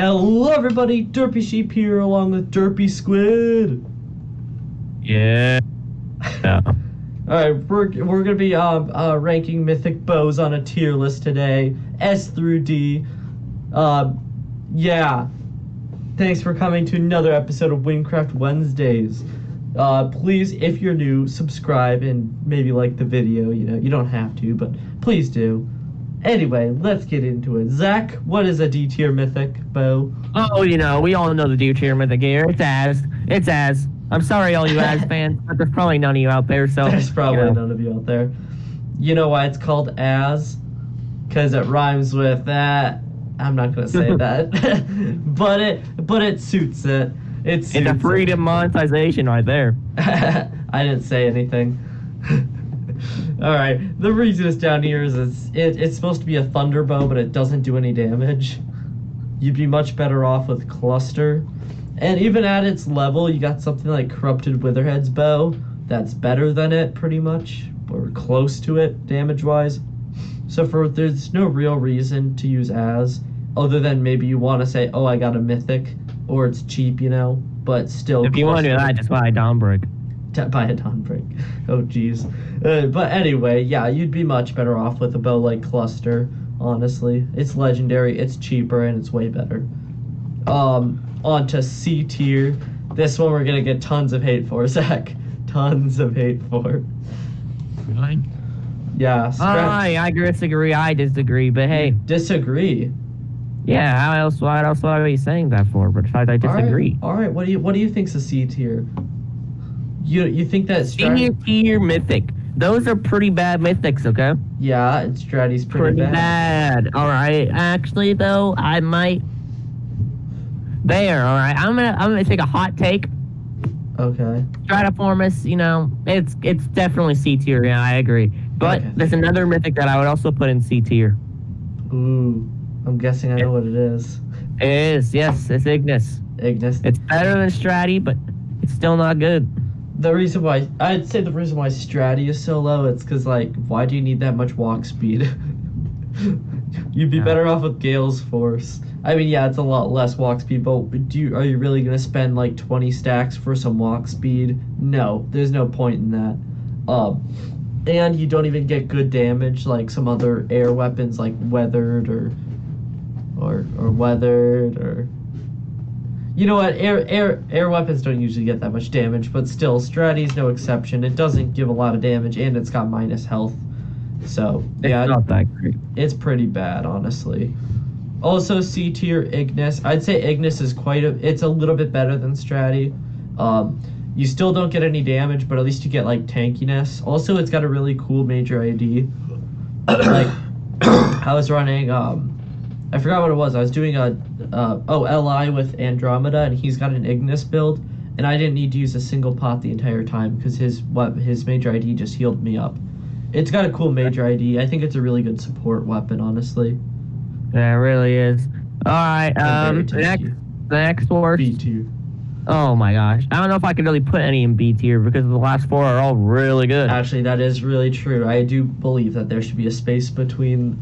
Hello everybody, Derpy Sheep here along with Derpy Squid. Yeah. Alright, we're gonna be ranking mythic bows on a tier list today, S through D. Yeah. Thanks for coming to another episode of Wingcraft Wednesdays. Please, if you're new, subscribe and maybe like the video. You know, you don't have to, but please do. Anyway, let's get into it. Zach, what is a D tier mythic bow? Oh, you know, we all know the D tier mythic here. It's Az. It's Az. I'm sorry, all you Az fans, but there's probably none of you out there, so... There's probably none of you out there. You know why it's called Az? Because it rhymes with that. I'm not going to say that. but it suits it. It's a freedom monetization right there. I didn't say anything. Alright, the reason it's down here is it's supposed to be a thunder bow, but it doesn't do any damage. You'd be much better off with cluster. And even at its level, you got something like Corrupted Witherhead's bow that's better than it, pretty much, or close to it, damage-wise. So there's no real reason to use Az, other than maybe you want to say, oh, I got a mythic, or it's cheap, you know, but still. If you want to do that, just buy a Dawnbreak. Buy a Dawnbreak. Oh, jeez. But anyway, yeah, you'd be much better off with a bow like Cluster, honestly. It's legendary, it's cheaper, and it's way better. On to C tier. This one we're gonna get tons of hate for, Zach. Tons of hate for. Really? Yeah. I disagree, but hey. Disagree? Yeah, what else would I be saying that for? But I disagree. All right. What do you think's a C tier? You think that C tier mythic? Those are pretty bad mythics, okay? Yeah, Strati's pretty bad. All right. Actually, though, I might. There. All right. I'm gonna take a hot take. Okay. Stratiformis, you know, it's definitely C tier. Yeah, I agree. But there's another mythic that I would also put in C tier. Ooh, I'm guessing I know what it is. It is. Yes, it's Ignis. Ignis. It's better than Strati, but it's still not good. I'd say the reason why Strati is so low, it's because, like, why do you need that much walk speed? You'd be better off with Gale's Force. I mean, yeah, it's a lot less walk speed, but are you really going to spend, like, 20 stacks for some walk speed? No, there's no point in that. And you don't even get good damage like some other air weapons, like Weathered or Weathered, or... You know what, air weapons don't usually get that much damage, but still, Strati's no exception. It doesn't give a lot of damage, and it's got minus health. So, yeah. It's not that great. It's pretty bad, honestly. Also, C tier Ignis. I'd say Ignis is it's a little bit better than Strati. You still don't get any damage, but at least you get, like, tankiness. Also, it's got a really cool major ID. Like, I was running, I forgot what it was. I was doing LI with Andromeda, and he's got an Ignis build, and I didn't need to use a single pot the entire time because his major ID just healed me up. It's got a cool major ID. I think it's a really good support weapon, honestly. Yeah, it really is. All right, the next worst. B tier. Oh my gosh, I don't know if I could really put any in B tier because the last four are all really good. Actually, that is really true. I do believe that there should be a space between.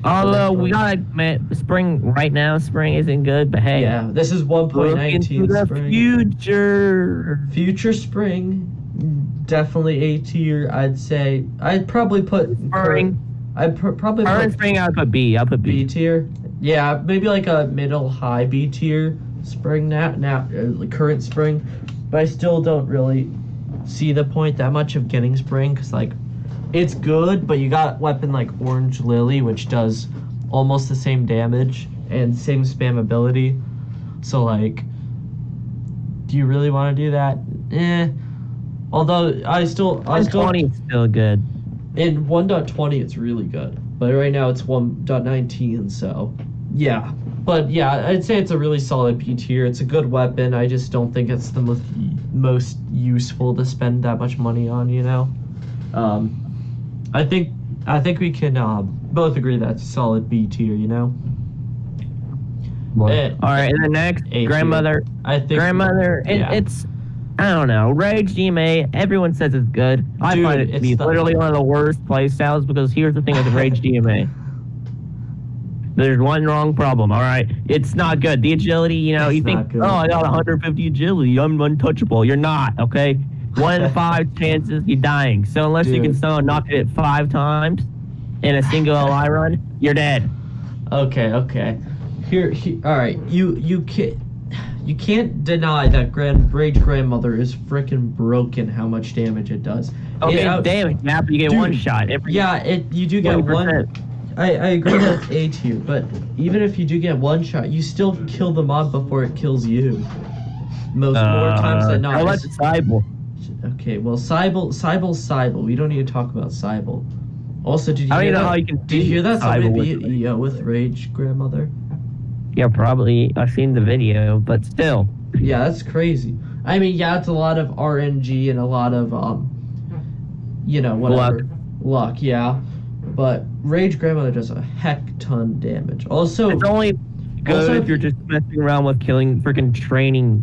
Although we gotta admit, spring right now, spring isn't good, but hey. Yeah, this is 1.19 spring. Future spring, definitely A tier. I'd say I'd probably put spring. Current spring. I'd put B. I'll put B tier. Yeah, maybe like a middle high B tier spring now current spring, but I still don't really see the point that much of getting spring because like. It's good, but you got weapon like Orange Lily, which does almost the same damage and same spam ability. So, like, do you really want to do that? Although, I still... 20 is still good. In 1.20, it's really good. But right now, it's 1.19, so... Yeah. But, yeah, I'd say it's a really solid B tier. It's a good weapon. I just don't think it's the most useful to spend that much money on, you know? I think we can both agree that's a solid B tier, you know? All right, and the next, Grandmother. It's, I don't know, Rage DMA, everyone says it's good. I find it to be literally one of the worst playstyles because here's the thing with Rage DMA. There's one wrong problem, all right? It's not good. The agility, you It's think, good. oh, I got 150 agility. I'm untouchable. You're not, okay? 1 in 5 chances you're dying. So unless you can somehow knock it 5 times in a single LI run, you're dead. Okay. Here, all right. You can't deny that Rage Grandmother is freaking broken. How much damage it does. Okay, damage. Yeah, you get one shot. You do get 20%. One. I agree that it's A tier, but even if you do get one shot, you still kill the mob before it kills you. More times than not. How about Cybele? Okay, well, Cybele. We don't need to talk about Cybele. Also, did you hear that somebody beat EO with Rage Grandmother? Yeah, probably. I've seen the video, but still. Yeah, that's crazy. I mean, yeah, it's a lot of RNG and a lot of whatever. Luck, yeah. But Rage Grandmother does a heck ton damage. Also, it's only good if you're just messing around with killing freaking training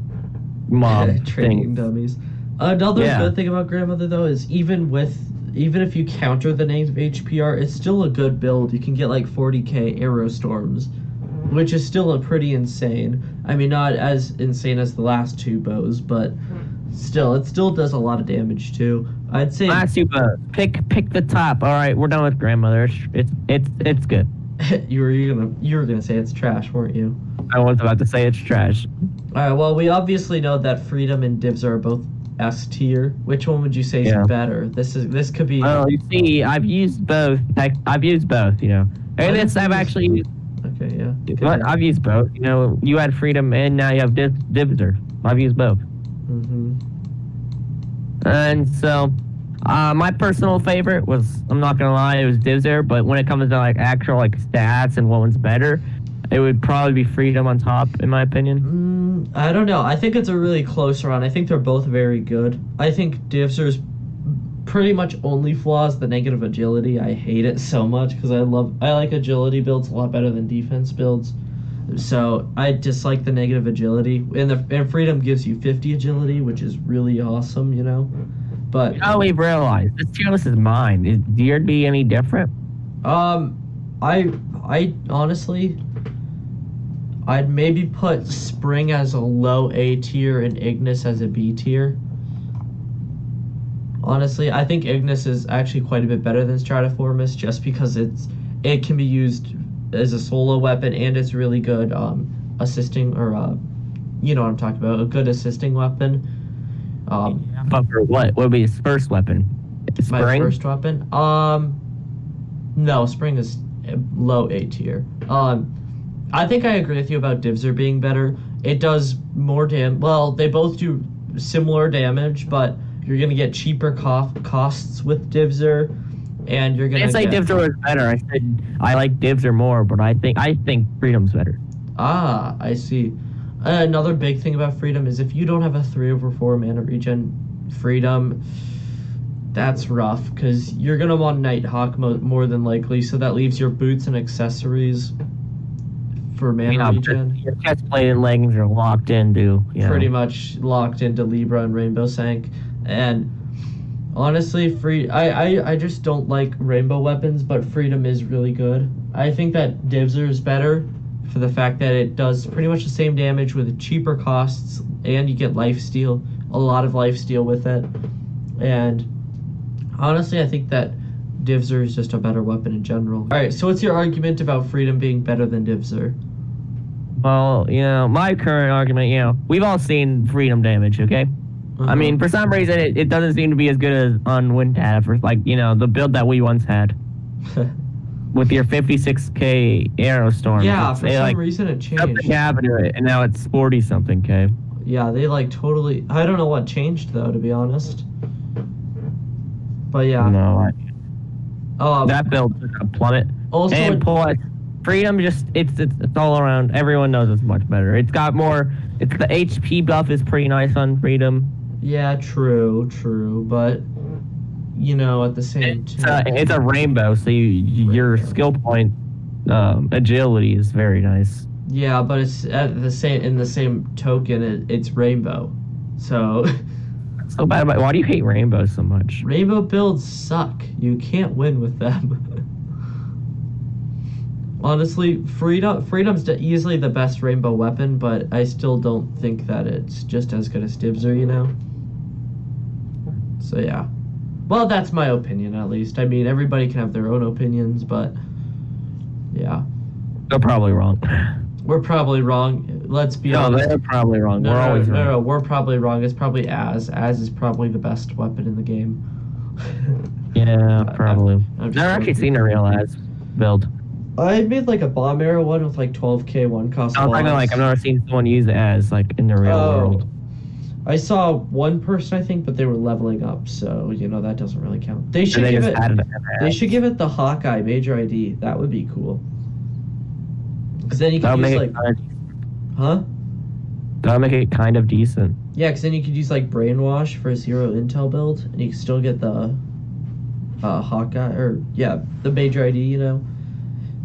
mob training dummies. Another good thing about Grandmother though is even if you counter the negative HPR, it's still a good build. You can get like 40k arrow storms, which is still a pretty insane. I mean, not as insane as the last 2 bows, but still, it still does a lot of damage too. I'd say last 2 bows. Pick the top. All right, we're done with Grandmother. It's good. you were gonna say it's trash, weren't you? I was about to say it's trash. All right. Well, we obviously know that Freedom and Divs are both S tier. Which one would you say is better? This could be. Well, you see, I've used both. And I've actually used. Okay, yeah. But I've used both. You had Freedom and now you have Divser. I've used both. Mm-hmm. And so, my personal favorite was, I'm not gonna lie, it was Divser. But when it comes to actual stats and what one's better, it would probably be Freedom on top, in my opinion. I don't know. I think it's a really close run. I think they're both very good. I think Divser's pretty much only flaws the negative agility. I hate it so much because I like agility builds a lot better than defense builds. So I dislike the negative agility. And Freedom gives you 50 agility, which is really awesome, But we've realized this tier list is mine. Is yours be any different? I honestly, I'd maybe put Spring as a low A tier and Ignis as a B tier. Honestly, I think Ignis is actually quite a bit better than Stratiformis just because it can be used as a solo weapon and it's really good assisting or you know what I'm talking about, a good assisting weapon. But for what? What would be his first weapon? Spring? My first weapon? No, Spring is low A tier. I think I agree with you about Divser being better. It does more damage. Well, they both do similar damage, but you're gonna get cheaper costs with Divser, and you're gonna. I didn't say Divser was better. I said I like Divser more, but I think Freedom's better. Ah, I see. Another big thing about Freedom is if you don't have a 3/4 mana regen Freedom, that's rough because you're gonna want Nighthawk more than likely. So that leaves your boots and accessories for mana regen. Your chest plate and leggings are locked into. Pretty much locked into Libra and Rainbow Sank. And honestly, I just don't like rainbow weapons, but Freedom is really good. I think that Divser is better for the fact that it does pretty much the same damage with cheaper costs, and you get lifesteal, a lot of lifesteal with it. And honestly, I think that Divser is just a better weapon in general. All right, so what's your argument about Freedom being better than Divser? Well, my current argument, we've all seen Freedom damage, okay? Uh-huh. I mean, for some reason, it doesn't seem to be as good as on Windtab, or the build that we once had. With your 56k arrow storm. Yeah, for some reason it changed. And now it's 40-something k. Yeah, they totally... I don't know what changed, though, to be honest. But yeah. No, that build took a plummet. Also, and plus, Freedom it's all around. Everyone knows it's much better. It's got more... the HP buff is pretty nice on Freedom. Yeah, true. But... at the same time, it's a rainbow, so your skill point agility is very nice. Yeah, but it's in the same token, it's rainbow. So so bad. Why do you hate rainbow so much? Rainbow builds suck. You can't win with them. Honestly, freedom's easily the best rainbow weapon, but I still don't think that it's just as good as Dibzer, you know? So yeah. Well, that's my opinion, at least. I mean, everybody can have their own opinions, but yeah. They're probably wrong. We're probably wrong. Let's be honest. No, they're probably wrong. No, we're always right. No, we're probably wrong. It's probably Az. Az is probably the best weapon in the game. Yeah, probably. I've Never actually seen a real Az build. I made like a bomb arrow one with like 12k one cost. I'm talking like I've never seen someone use Az like in the real world. I saw one person, I think, but they were leveling up, so you know that doesn't really count. They should give it. They should give it the Hawkeye Major ID. That would be cool. Because then you could use like, huh? That'll make it kind of decent. Yeah, because then you could use like Brainwash for a 0 intel build, and you can still get the Hawkeye, or yeah, the Major ID, you know.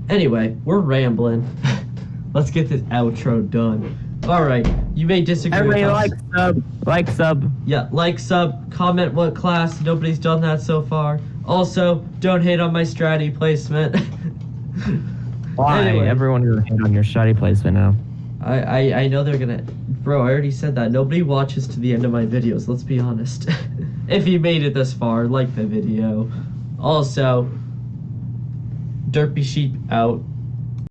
Anyway, we're rambling. Let's get this outro done. All right, you may disagree. Everybody like sub. Yeah, like, sub, comment what class. Nobody's done that so far. Also, don't hate on my strati placement. Why? Anyway. Everyone gonna hate on your strati placement now. I know they're gonna. Bro, I already said that. Nobody watches to the end of my videos, let's be honest. If you made it this far, like the video. Also, Derpy Sheep out.